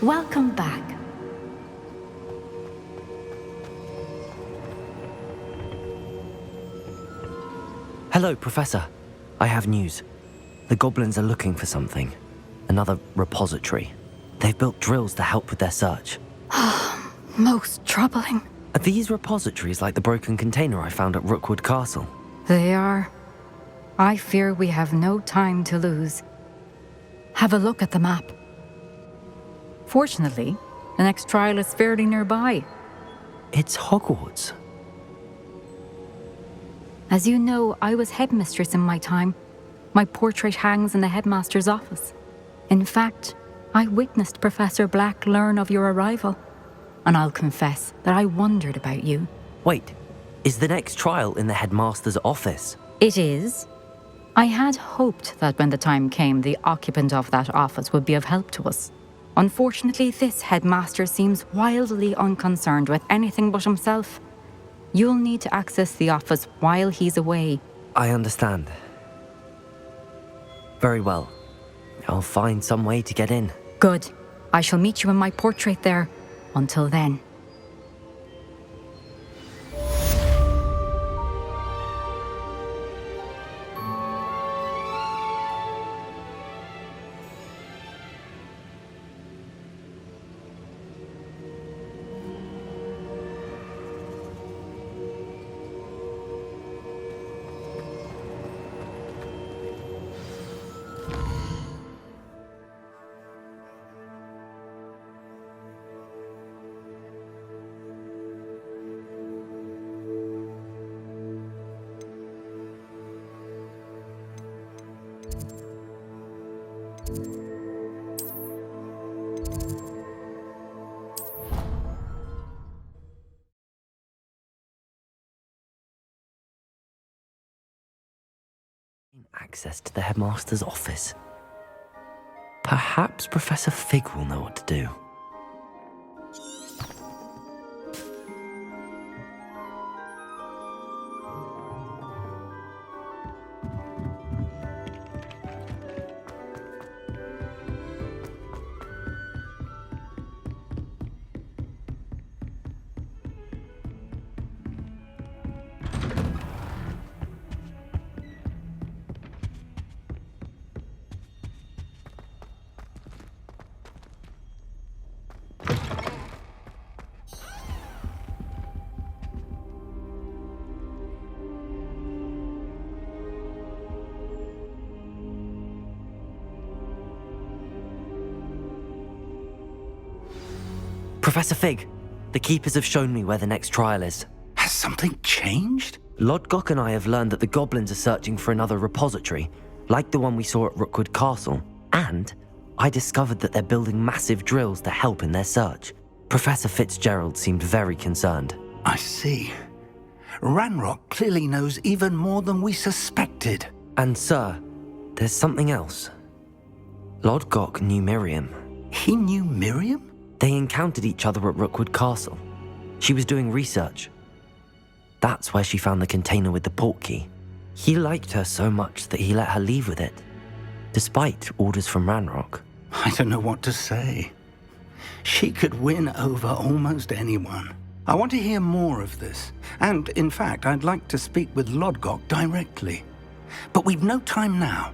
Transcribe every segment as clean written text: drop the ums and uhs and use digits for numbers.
Welcome back. Hello, Professor. I have news. The goblins are looking for something. Another repository. They've built drills to help with their search. Most troubling. Are these repositories like the broken container I found at Rookwood Castle? They are. I fear we have no time to lose. Have a look at the map. Fortunately, the next trial is fairly nearby. It's Hogwarts. As you know, I was headmistress in my time. My portrait hangs in the headmaster's office. In fact, I witnessed Professor Black learn of your arrival. And I'll confess that I wondered about you. Wait, is the next trial in the headmaster's office? It is. I had hoped that when the time came, the occupant of that office would be of help to us. Unfortunately, this headmaster seems wildly unconcerned with anything but himself. You'll need to access the office while he's away. I understand. Very well. I'll find some way to get in. Good. I shall meet you in my portrait there. Until then. Access to the headmaster's office. Perhaps Professor Fig will know what to do. Professor Fig, the Keepers have shown me where the next trial is. Has something changed? Lodgok and I have learned that the goblins are searching for another repository, like the one we saw at Rookwood Castle. And I discovered that they're building massive drills to help in their search. Professor Fitzgerald seemed very concerned. I see. Ranrock clearly knows even more than we suspected. And sir, there's something else. Lodgok knew Miriam. He knew Miriam? They encountered each other at Rookwood Castle. She was doing research. That's where she found the container with the portkey. He liked her so much that he let her leave with it, despite orders from Ranrock. I don't know what to say. She could win over almost anyone. I want to hear more of this. And, in fact, I'd like to speak with Lodgok directly. But we've no time now.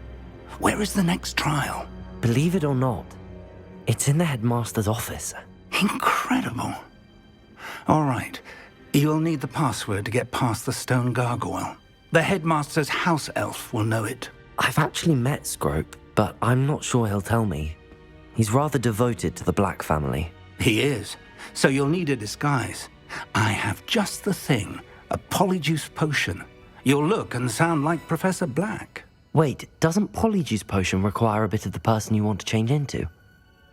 Where is the next trial? Believe it or not, it's in the headmaster's office. Incredible. All right. You'll need the password to get past the stone gargoyle. The headmaster's house elf will know it. I've actually met Scrope, but I'm not sure he'll tell me. He's rather devoted to the Black family. He is. So you'll need a disguise. I have just the thing. A polyjuice potion. You'll look and sound like Professor Black. Wait, doesn't Polyjuice Potion require a bit of the person you want to change into?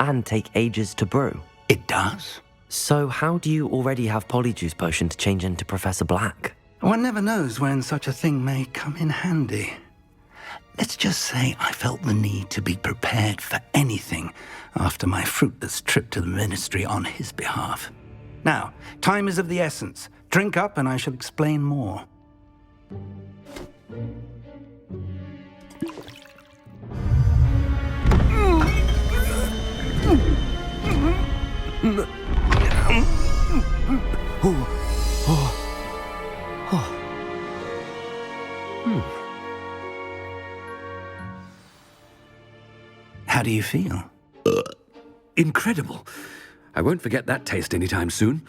And take ages to brew? It does. So how do you already have Polyjuice Potion to change into Professor Black? One never knows when such a thing may come in handy. Let's just say I felt the need to be prepared for anything after my fruitless trip to the ministry on his behalf. Now, time is of the essence. Drink up and I shall explain more. How do you feel? Incredible. I won't forget that taste anytime soon.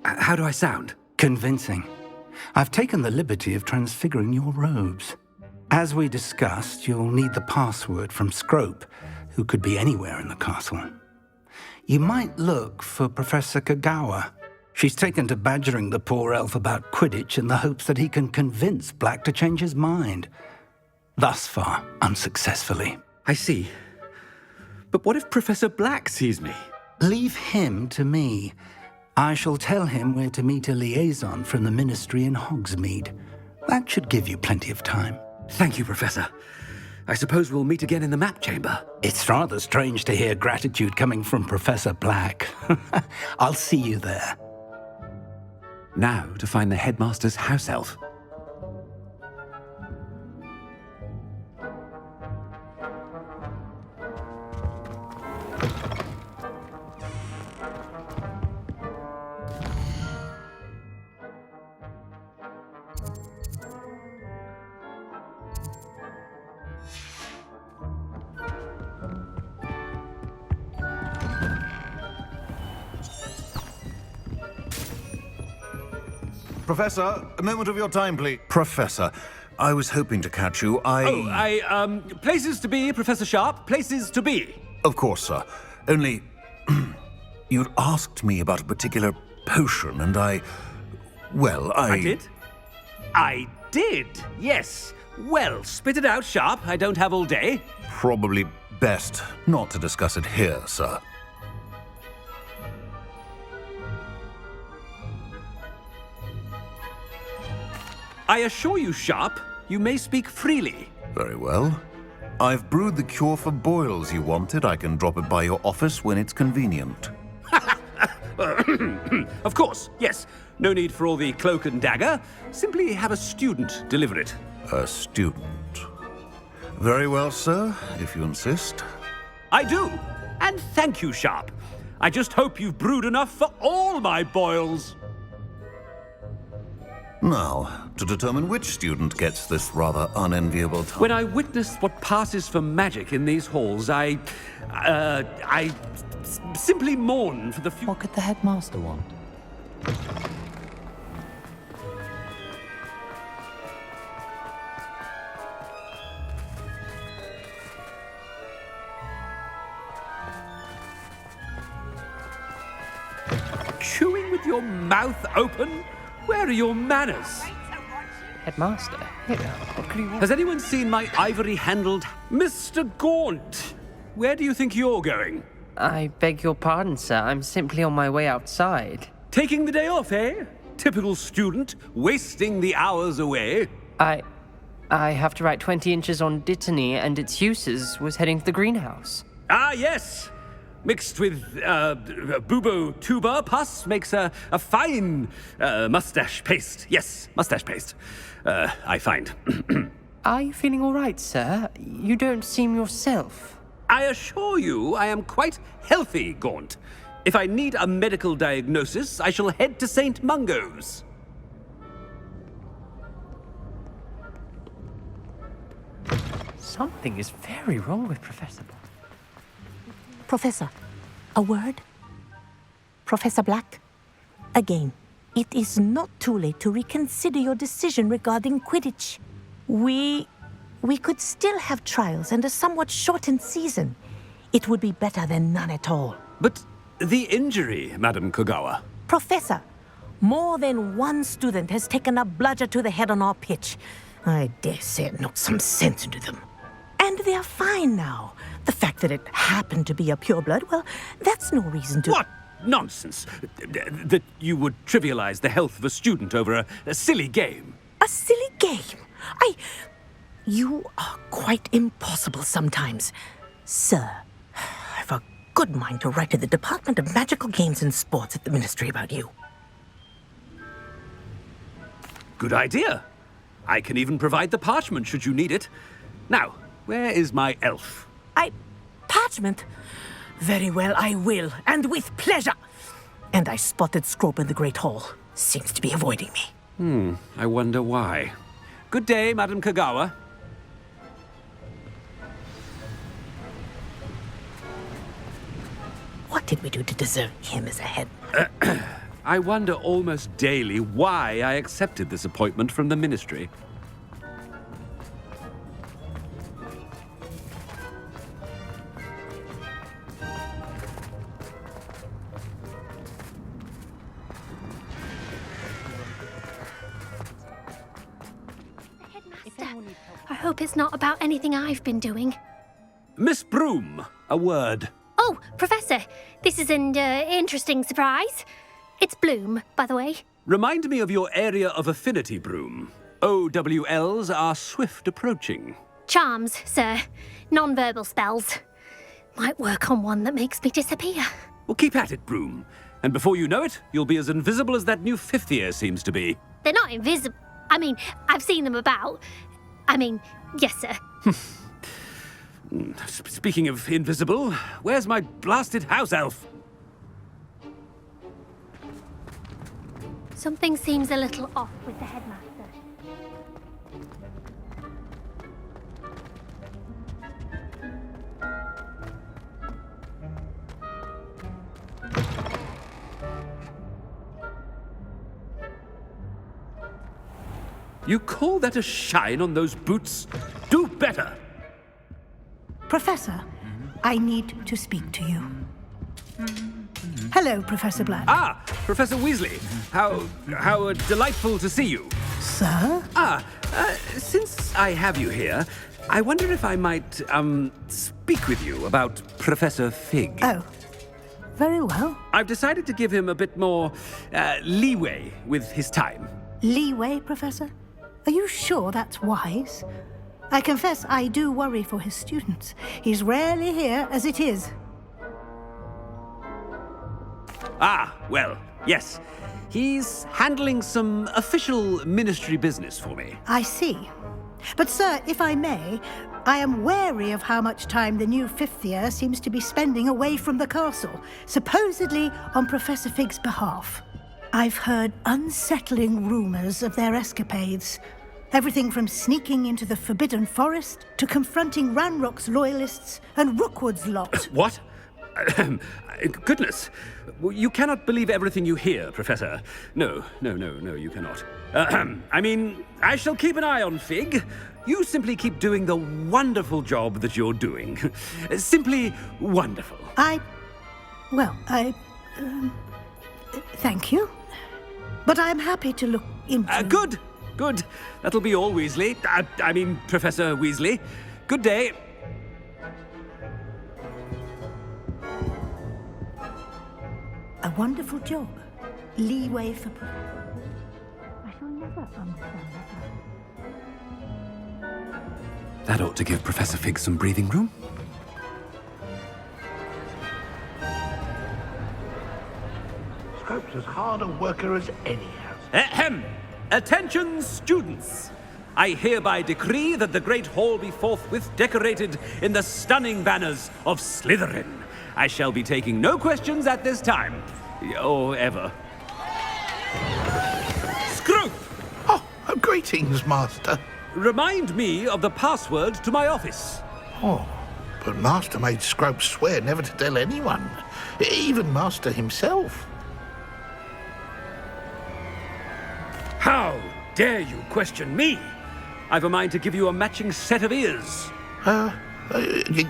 How do I sound? Convincing. I've taken the liberty of transfiguring your robes. As we discussed, you'll need the password from Scrope, who could be anywhere in the castle. You might look for Professor Kagawa. She's taken to badgering the poor elf about Quidditch in the hopes that he can convince Black to change his mind. Thus far, unsuccessfully. I see. But what if Professor Black sees me? Leave him to me. I shall tell him where to meet a liaison from the Ministry in Hogsmeade. That should give you plenty of time. Thank you, Professor. I suppose we'll meet again in the map chamber. It's rather strange to hear gratitude coming from Professor Black. I'll see you there. Now to find the headmaster's house elf. Professor, a moment of your time, please. Professor, I was hoping to catch you. Places to be, Professor Sharp. Places to be. Of course, sir. Only, you'd asked me about a particular potion, and I did? I did, yes. Well, spit it out, Sharp. I don't have all day. Probably best not to discuss it here, sir. I assure you, Sharp, you may speak freely. Very well. I've brewed the cure for boils you wanted. I can drop it by your office when it's convenient. Of course, yes. No need for all the cloak and dagger. Simply have a student deliver it. A student. Very well, sir, if you insist. I do. And thank you, Sharp. I just hope you've brewed enough for all my boils. Now, to determine which student gets this rather unenviable task. When I witness what passes for magic in these halls, I simply mourn for the few... What could the headmaster want? Chewing with your mouth open? Where are your manners? Headmaster? What could he want? Has anyone seen my ivory-handled... Mr. Gaunt, where do you think you're going? I beg your pardon, sir. I'm simply on my way outside. Taking the day off, eh? Typical student, wasting the hours away. I have to write 20 inches on Dittany and its uses. Was heading to the greenhouse. Ah, yes. Mixed with bubo tuber pus makes a fine mustache paste. Yes, mustache paste. I find. Are you feeling all right, sir? You don't seem yourself. I assure you I am quite healthy, Gaunt. If I need a medical diagnosis, I shall head to St. Mungo's. Something is very wrong with Professor Black. Professor, a word? Professor Black, again, it is not too late to reconsider your decision regarding Quidditch. We could still have trials and a somewhat shortened season. It would be better than none at all. But the injury, Madam Kagawa. Professor, more than one student has taken a bludger to the head on our pitch. I dare say it knocked some sense into them. And they are fine now. The fact that it happened to be a pureblood, well, that's no reason to... What nonsense! That you would trivialize the health of a student over a silly game. A silly game? You are quite impossible sometimes. Sir, I've a good mind to write to the Department of Magical Games and Sports at the Ministry about you. Good idea. I can even provide the parchment should you need it. Now, where is my elf? Parchment? Very well, I will, and with pleasure. And I spotted Scrope in the Great Hall. Seems to be avoiding me. I wonder why. Good day, Madam Kagawa. What did we do to deserve him as a head? I wonder almost daily why I accepted this appointment from the Ministry. I hope it's not about anything I've been doing. Miss Broom, a word. Oh, Professor, this is an interesting surprise. It's Bloom, by the way. Remind me of your area of affinity, Broom. OWLs are swift approaching. Charms, sir. Non-verbal spells. Might work on one that makes me disappear. Well, keep at it, Broom. And before you know it, you'll be as invisible as that new fifth year seems to be. They're not invisible. I mean, I've seen them about. Yes, sir. Speaking of invisible, where's my blasted house elf? Something seems a little off with the headmaster. You call that a shine on those boots? Do better! Professor, I need to speak to you. Hello, Professor Black. Ah, Professor Weasley. How delightful to see you. Sir? Since I have you here, I wonder if I might, speak with you about Professor Fig. Oh, very well. I've decided to give him a bit more, leeway with his time. Leeway, Professor? Are you sure that's wise? I confess I do worry for his students. He's rarely here as it is. Ah, well, yes. He's handling some official ministry business for me. I see. But, sir, if I may, I am wary of how much time the new fifth year seems to be spending away from the castle, supposedly on Professor Fig's behalf. I've heard unsettling rumors of their escapades. Everything from sneaking into the Forbidden Forest to confronting Ranrock's loyalists and Rookwood's lot. What? Goodness. You cannot believe everything you hear, Professor. No, you cannot. I shall keep an eye on Fig. You simply keep doing the wonderful job that you're doing. Simply wonderful. Thank you. But I'm happy to look into... Good. That'll be all, Weasley. Professor Weasley. Good day. A wonderful job. Leeway for... I shall never understand that. That ought to give Professor Fig some breathing room. Scrope's as hard a worker as any house. Ahem! Attention, students! I hereby decree that the Great Hall be forthwith decorated in the stunning banners of Slytherin. I shall be taking no questions at this time. Or ever. Scrope! Oh, greetings, Master. Remind me of the password to my office. Oh, but Master made Scrope swear never to tell anyone, even Master himself. How dare you question me? I've a mind to give you a matching set of ears.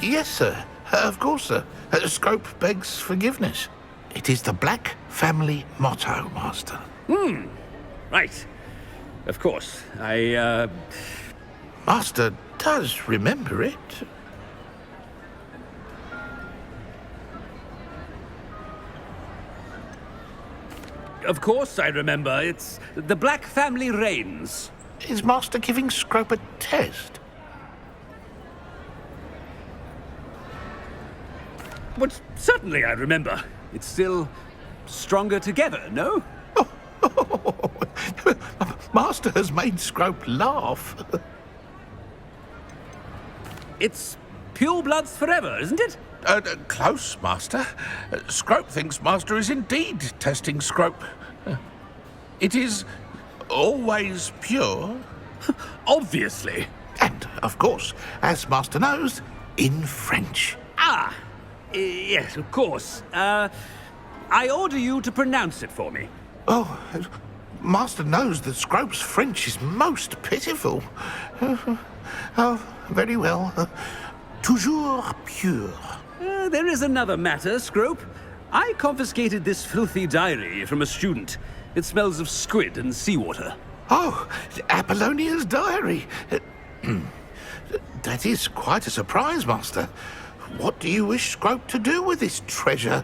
Yes, sir. Of course, sir. Scrope begs forgiveness. It is the Black family motto, Master. Right. Of course. Master does remember it. Of course I remember. It's the Black family reigns. Is Master giving Scrope a test? But certainly I remember. It's still stronger together, no? Master has made Scrope laugh. It's pure bloods forever, isn't it? Close, Master. Scrope thinks Master is indeed testing Scrope. It is always pure. Obviously. And, of course, as Master knows, in French. Ah, yes, of course. I order you to pronounce it for me. Oh, Master knows that Scrope's French is most pitiful. Oh, very well. Toujours pure. There is another matter, Scrope. I confiscated this filthy diary from a student. It smells of squid and seawater. Oh, Apollonia's diary. That is quite a surprise, Master. What do you wish Scrope to do with this treasure?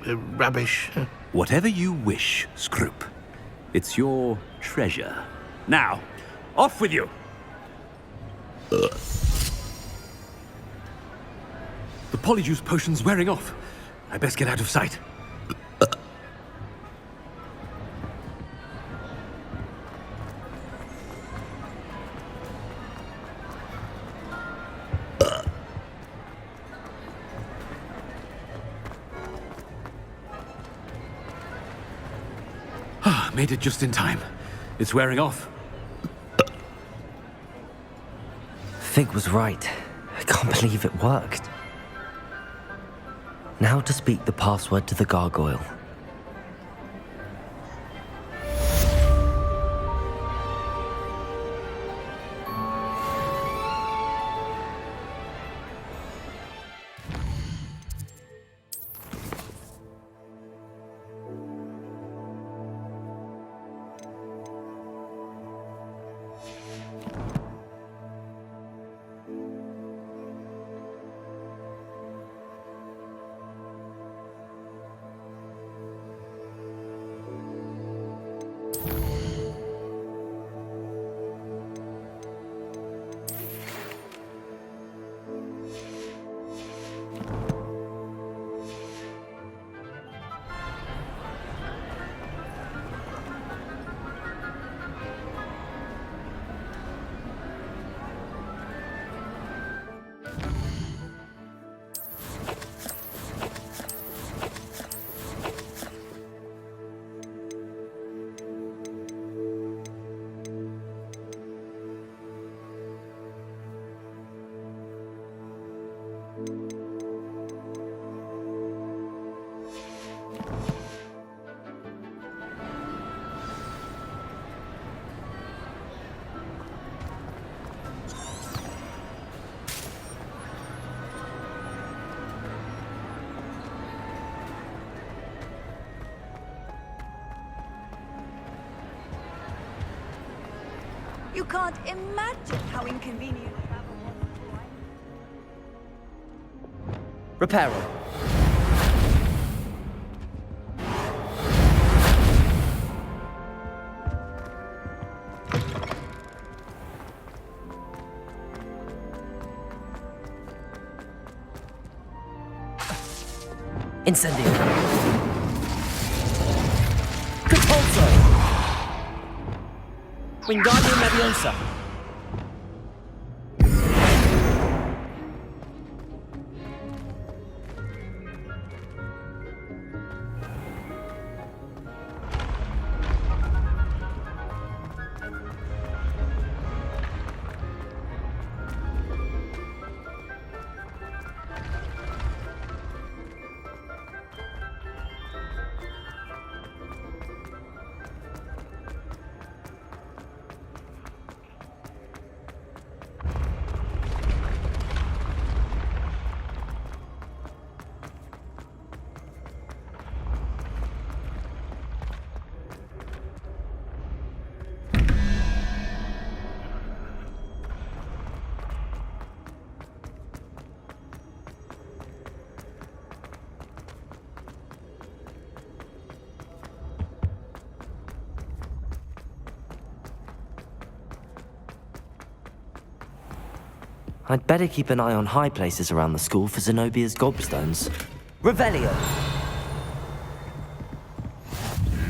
Rubbish. Whatever you wish, Scrope. It's your treasure. Now, off with you. The polyjuice potion's wearing off. I best get out of sight. Made it just in time. It's wearing off. Fig was right. I can't believe it worked. Now to speak the password to the gargoyle. You can't imagine how inconvenient travel was. Reparo. Incendio. Repulso. Wingardium Leviosa. I'd better keep an eye on high places around the school for Zenobia's gobstones. Revelio!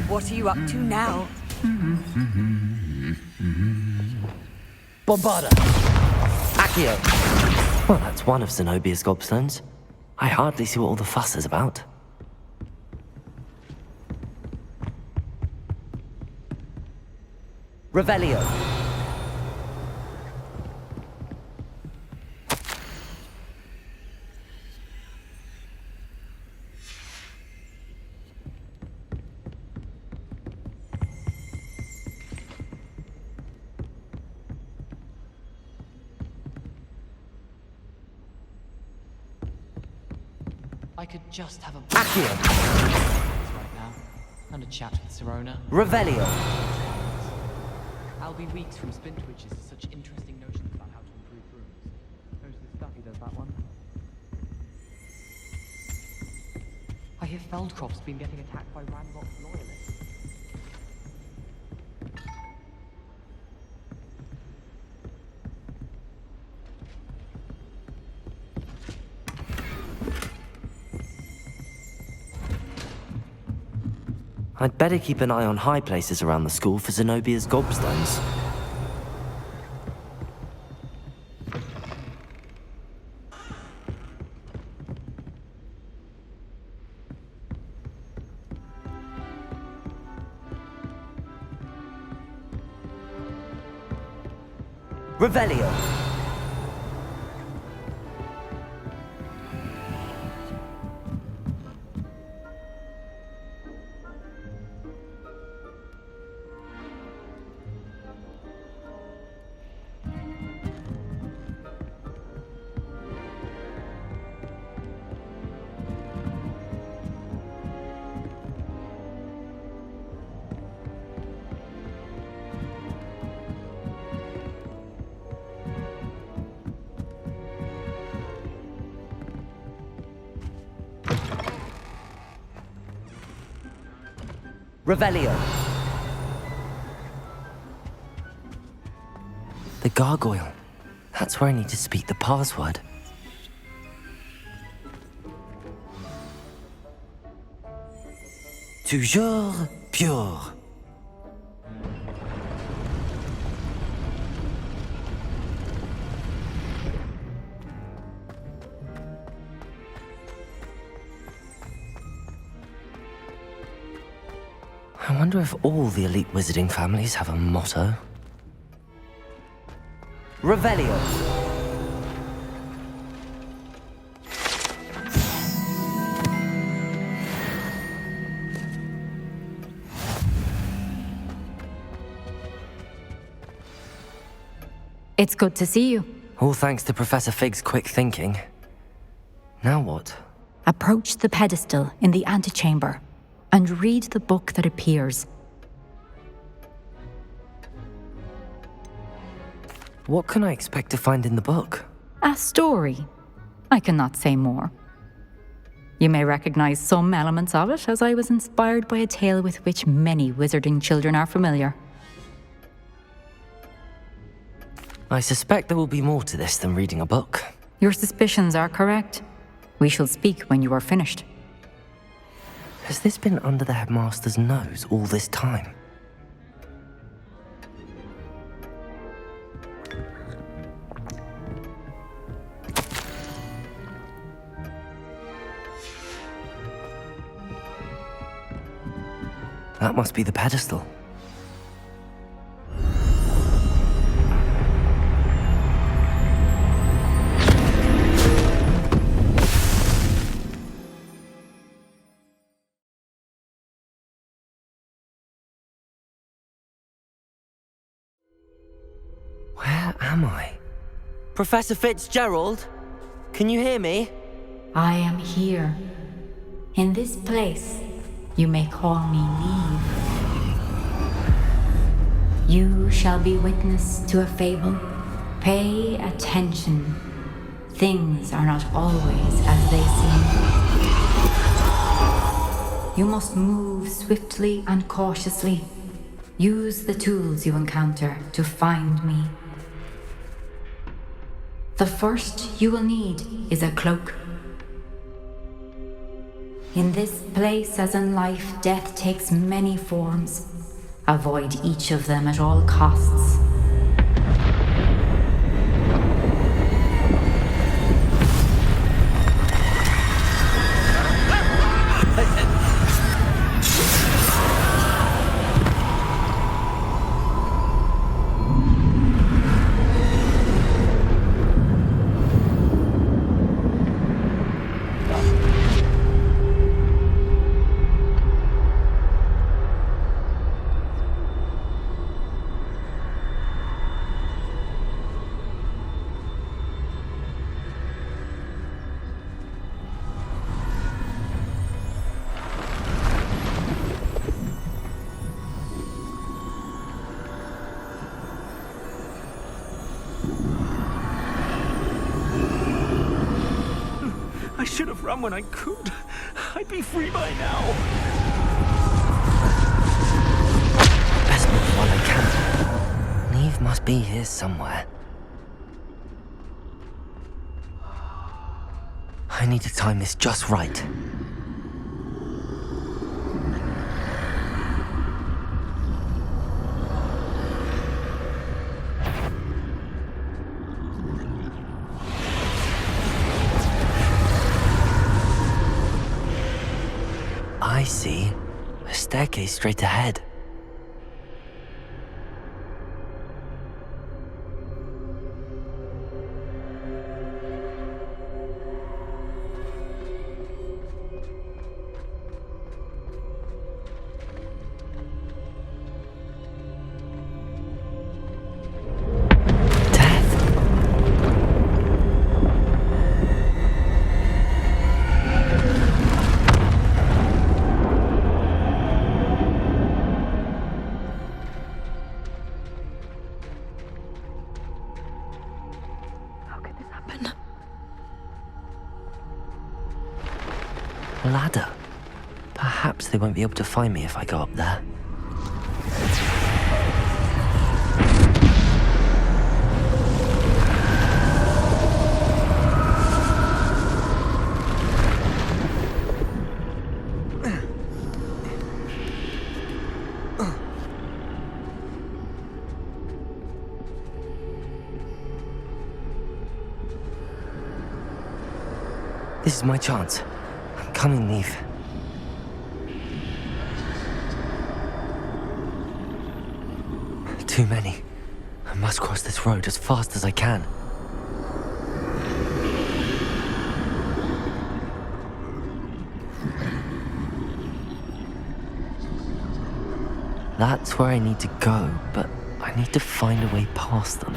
What are you up to now? Bombarda! Accio! Well, that's one of Zenobia's gobstones. I hardly see what all the fuss is about. Revelio. I could just have a Accio. right now and a chat with Sirona. Revelio. I'll be weeks from Spintwitches to such interesting notions about how to improve rooms. Who's the stuff he does that one? I hear Feldcroft's been getting attacked by Ranrock's loyalists. I'd better keep an eye on high places around the school for Zenobia's gobstones. Revelio. Revelio. The gargoyle. That's where I need to speak the password. Toujours pure. I wonder if all the elite wizarding families have a motto. Revelio. It's good to see you. All thanks to Professor Fig's quick thinking. Now what? Approach the pedestal in the antechamber and read the book that appears. What can I expect to find in the book? A story. I cannot say more. You may recognize some elements of it, as I was inspired by a tale with which many wizarding children are familiar. I suspect there will be more to this than reading a book. Your suspicions are correct. We shall speak when you are finished. Has this been under the headmaster's nose all this time? That must be the pedestal. Where am I? Professor Fitzgerald? Can you hear me? I am here. In this place, you may call me Neve. You shall be witness to a fable. Pay attention. Things are not always as they seem. You must move swiftly and cautiously. Use the tools you encounter to find me. The first you will need is a cloak. In this place, as in life, death takes many forms. Avoid each of them at all costs. I should have run when I could. I'd be free by now. Best move while I can. Neve must be here somewhere. I need to time this just right. I see. A staircase straight ahead. Ladder. Perhaps they won't be able to find me if I go up there. This is my chance. I'm coming, Neve. Too many. I must cross this road as fast as I can. That's where I need to go, but I need to find a way past them.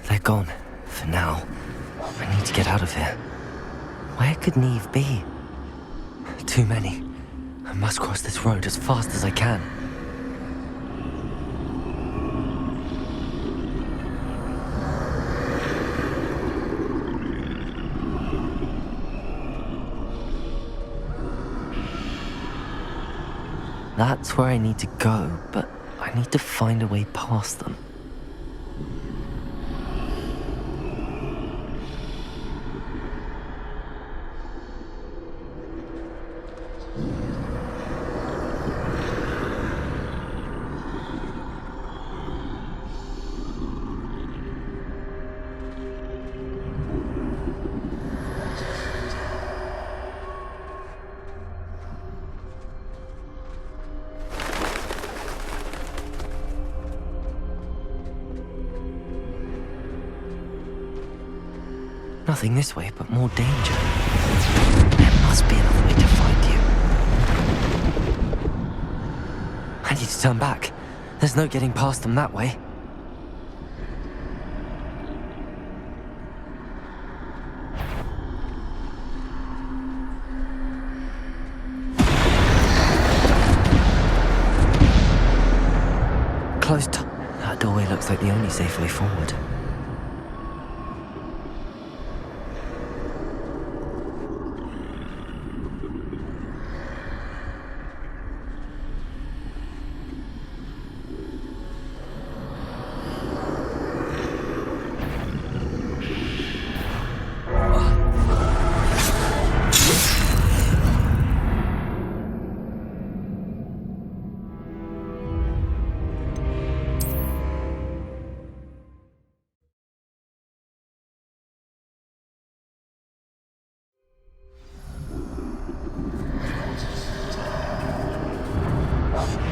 They're gone, for now. I need to get out of here. Where could Neve be? Too many. I must cross this road as fast as I can. That's where I need to go, but I need to find a way past them. Nothing this way, but more danger. There must be another way to find you. I need to turn back. There's no getting past them that way. Closed. That doorway looks like the only safe way forward.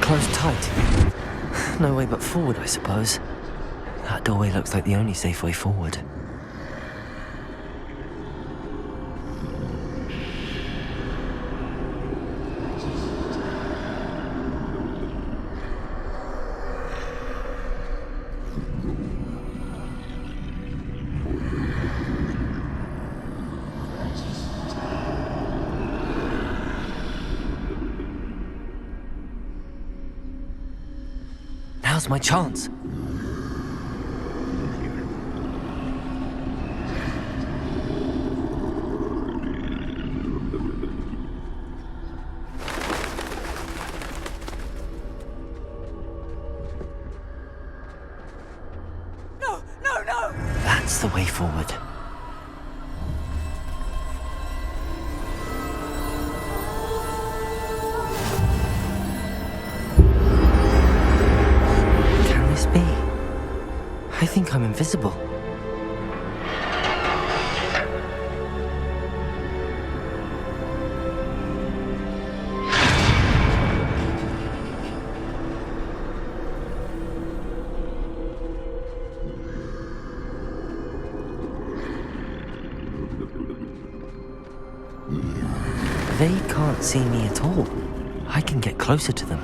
Closed tight. No way but forward, I suppose. That doorway looks like the only safe way forward. Now's my chance. No, no, no! That's the way forward. Can this be? I think I'm invisible. They can't see me at all. I can get closer to them.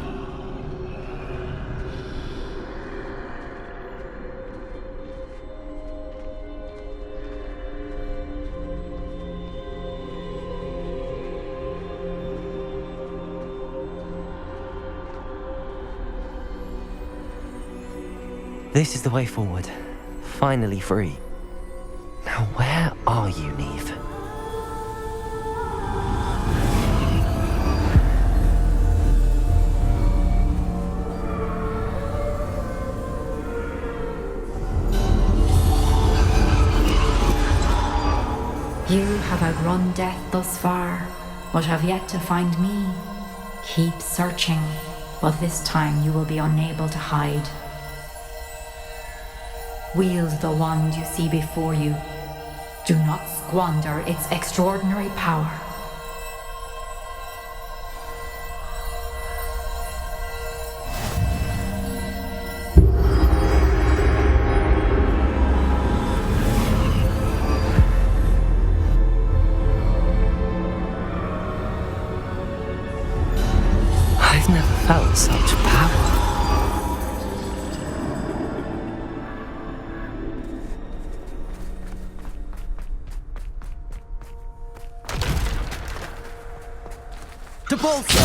This is the way forward. Finally free. Now where are you, Neve? You have outrun death thus far, but have yet to find me. Keep searching, but this time you will be unable to hide. Wield the wand you see before you. Do not squander its extraordinary power. I've never felt such power. To bolster!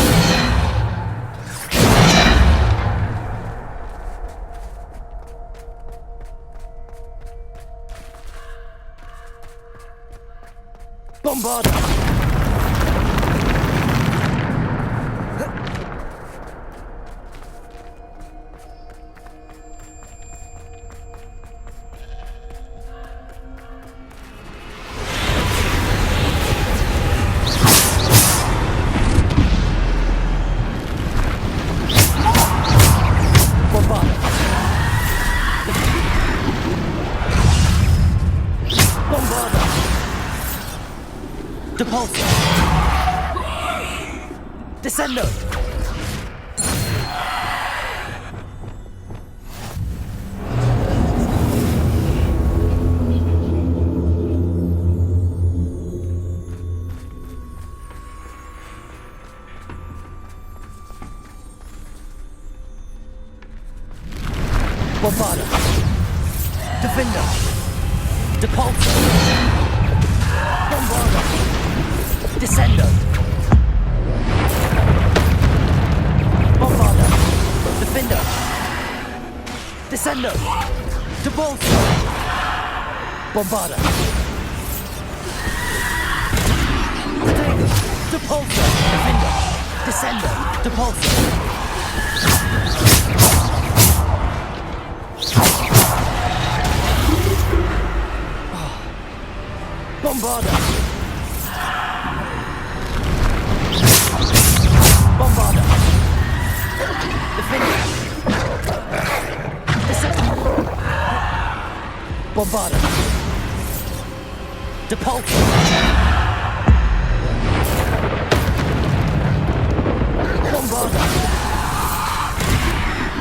Bombard! Depulso! Descendo! Bombarda! Defender! Depulso! Bombarda! Descendo! Bombarda! Defender! Descendo! Depulso! Bombarda! Protego! Depulso! Defender! Descendo! Depulso! Bombarda! Bombarda! Defender! Descendo! Bombarda! Depulso! Bombarda!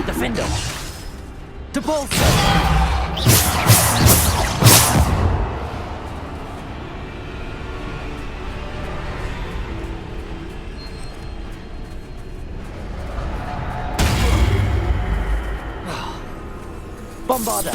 Defender! Depulso! Bombarda!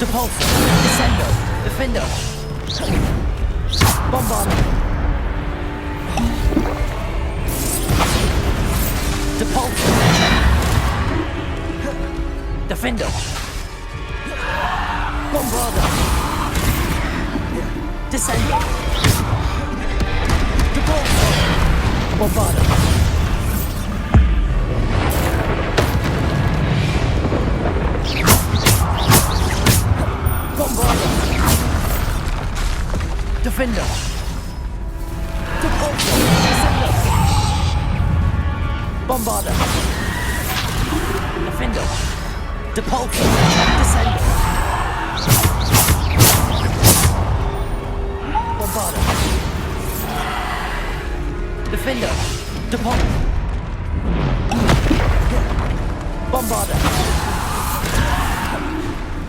Depulso, Descendo, Defendo, Bombarda, Depulso, Defendo, Bombarda, Descendo, Depulso, Bombarda. Bombarda! Defender! Depulso! Descender! Bombarda! Defender! Depulso! Descender! Bombarda! Defender! Depulso! Bombarda!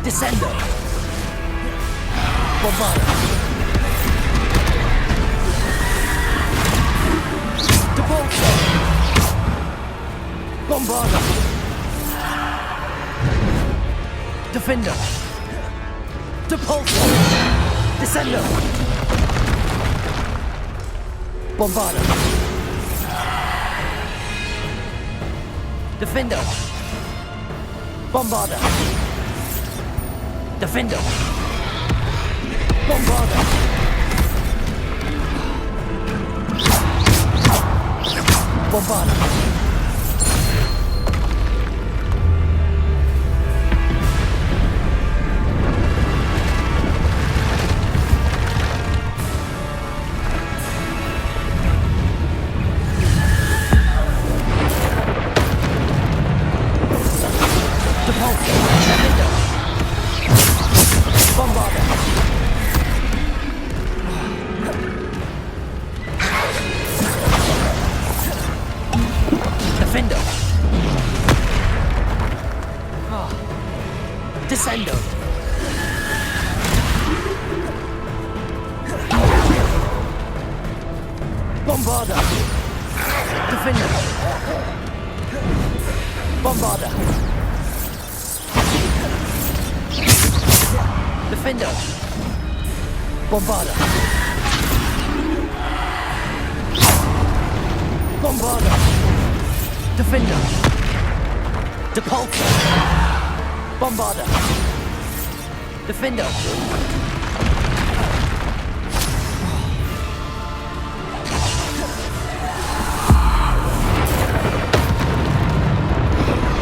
Descender! Bombarda! Depulso! Bombarda! Defender! Depulso! Descender! Bombarda! Defender! Bombarda! Defender! Bombarda! Bombarda! Depulso! Defender! Bombarda! Defender! Descendo! Bombarda! Defender! Bombarda! Defender! Bombarda! Bombarda! Defender! Depulso! Bombarda! Defender!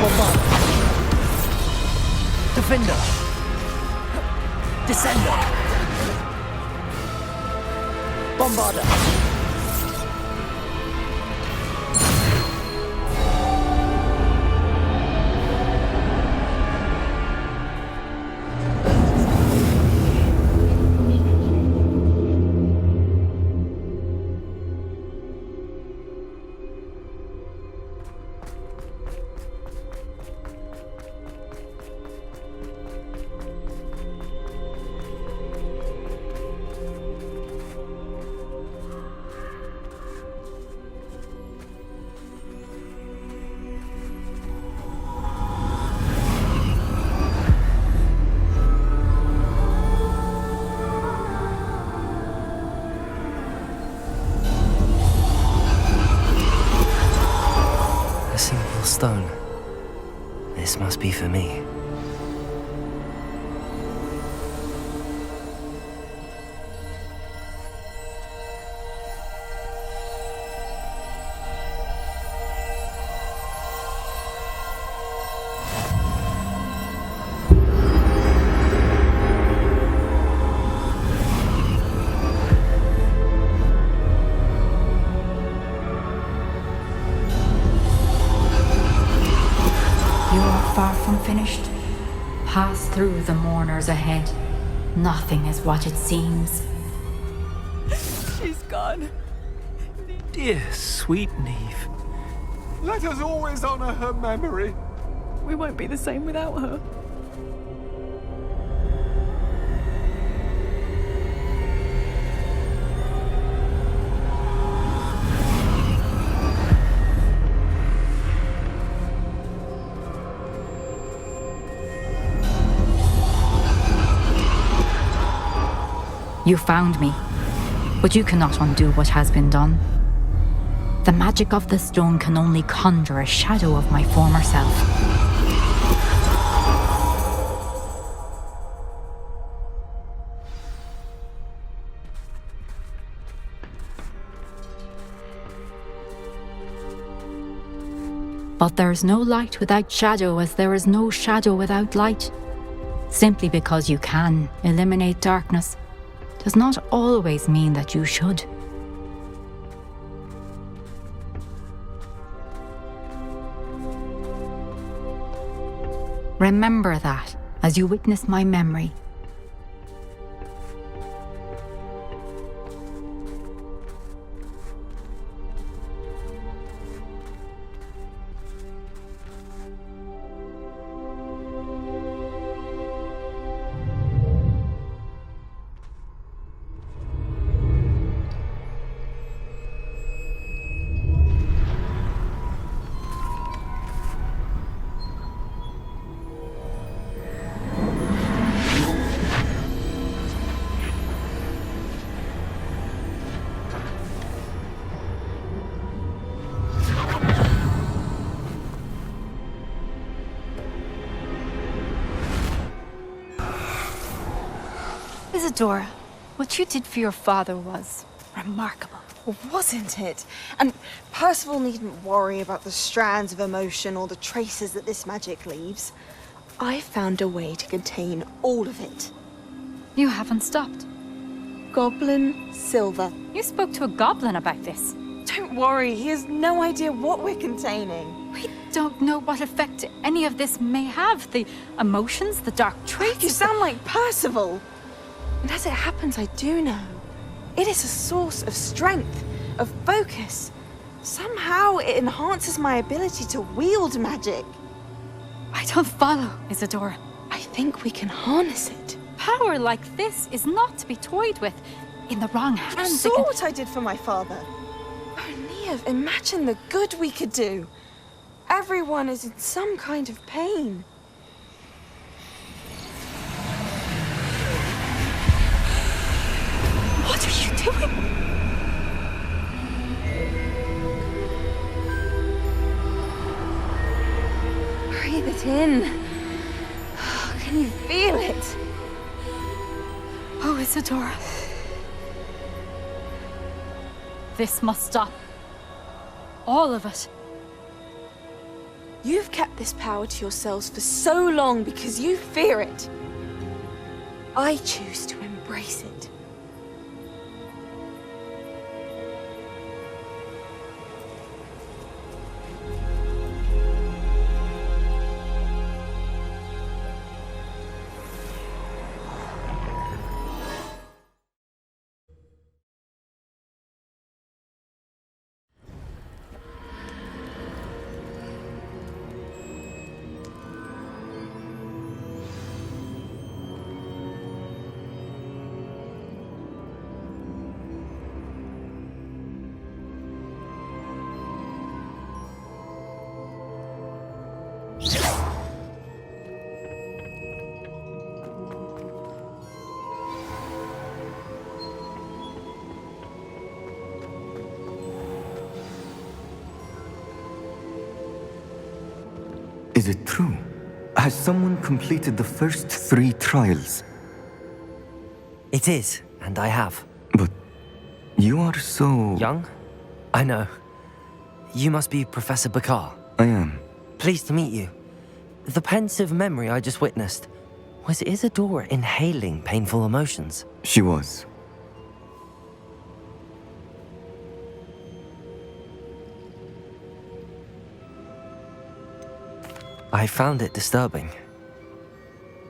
Bombarda! Defender! Descender! Bombarda! Stone. This must be for me. Far from finished. Pass through the mourners ahead. Nothing is what it seems. gone. Dear sweet Neve. Let us always honor her memory. We won't be the same without her. You found me, but you cannot undo what has been done. The magic of the stone can only conjure a shadow of my former self. But there is no light without shadow, as there is no shadow without light. Simply because you can eliminate darkness does not always mean that you should. Remember that as you witness my memory. Isadora, what you did for your father was remarkable. Well, wasn't it? And Percival needn't worry about the strands of emotion or the traces that this magic leaves. I found a way to contain all of it. You haven't stopped. Goblin silver. You spoke to a goblin about this. Don't worry, he has no idea what we're containing. We don't know what effect any of this may have. The emotions, the dark traits. You sound like Percival. And as it happens, I do know. It is a source of strength, of focus. Somehow it enhances my ability to wield magic. I don't follow, Isadora. I think we can harness it. Power like this is not to be toyed with. In the wrong hands, You saw what I did for my father. Oh, Neve, imagine the good we could do. Everyone is in some kind of pain. What are you doing? Breathe it in. Can you feel it? Oh, Isadora. This must stop. All of it. You've kept this power to yourselves for so long because you fear it. I choose to embrace it. Is it true? Has someone completed the first 3 trials? It is, and I have. But you are so... Young? I know. You must be Professor Bakar. I am. Pleased to meet you. The pensive memory I just witnessed, was Isadora inhaling painful emotions? She was. I found it disturbing.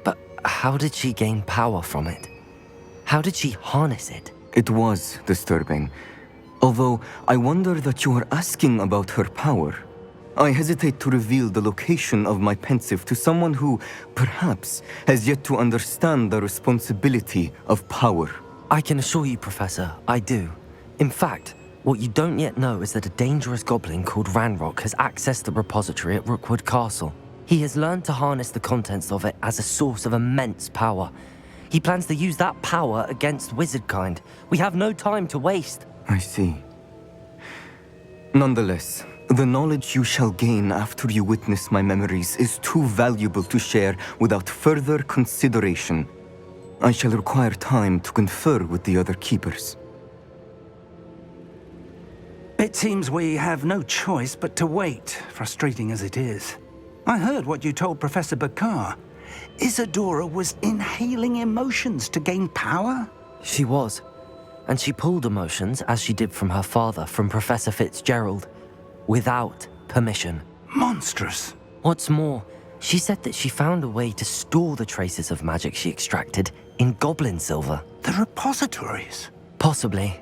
But how did she gain power from it? How did she harness it? It was disturbing. Although I wonder that you are asking about her power. I hesitate to reveal the location of my pensive to someone who, perhaps, has yet to understand the responsibility of power. I can assure you, Professor, I do. In fact, what you don't yet know is that a dangerous goblin called Ranrock has accessed the repository at Rookwood Castle. He has learned to harness the contents of it as a source of immense power. He plans to use that power against wizardkind. We have no time to waste. I see. Nonetheless, the knowledge you shall gain after you witness my memories is too valuable to share without further consideration. I shall require time to confer with the other keepers. It seems we have no choice but to wait, frustrating as it is. I heard what you told Professor Bakar. Isadora was inhaling emotions to gain power? She was. And she pulled emotions, as she did from her father, from Professor Fitzgerald, without permission. Monstrous. What's more, she said that she found a way to store the traces of magic she extracted in goblin silver. The repositories? Possibly.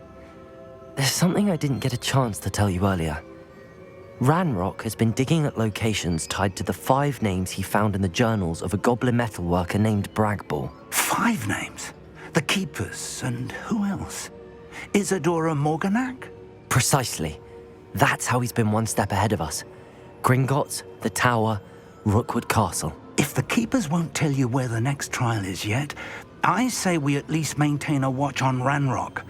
There's something I didn't get a chance to tell you earlier. Ranrock has been digging at locations tied to the 5 names he found in the journals of a goblin metalworker named Bragball. 5 names? The Keepers, and who else? Isadora Morganac? Precisely. That's how he's been one step ahead of us. Gringotts, the Tower, Rookwood Castle. If the Keepers won't tell you where the next trial is yet, I say we at least maintain a watch on Ranrock.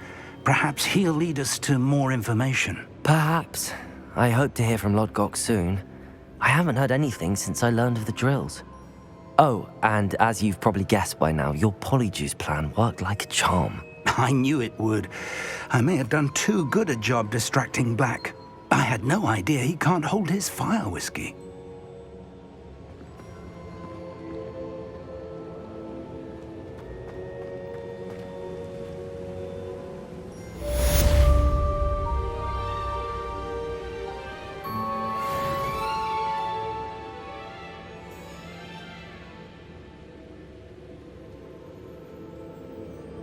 Perhaps he'll lead us to more information. Perhaps. I hope to hear from Lodgok soon. I haven't heard anything since I learned of the drills. Oh, and as you've probably guessed by now, your polyjuice plan worked like a charm. I knew it would. I may have done too good a job distracting Black. I had no idea he can't hold his fire whiskey.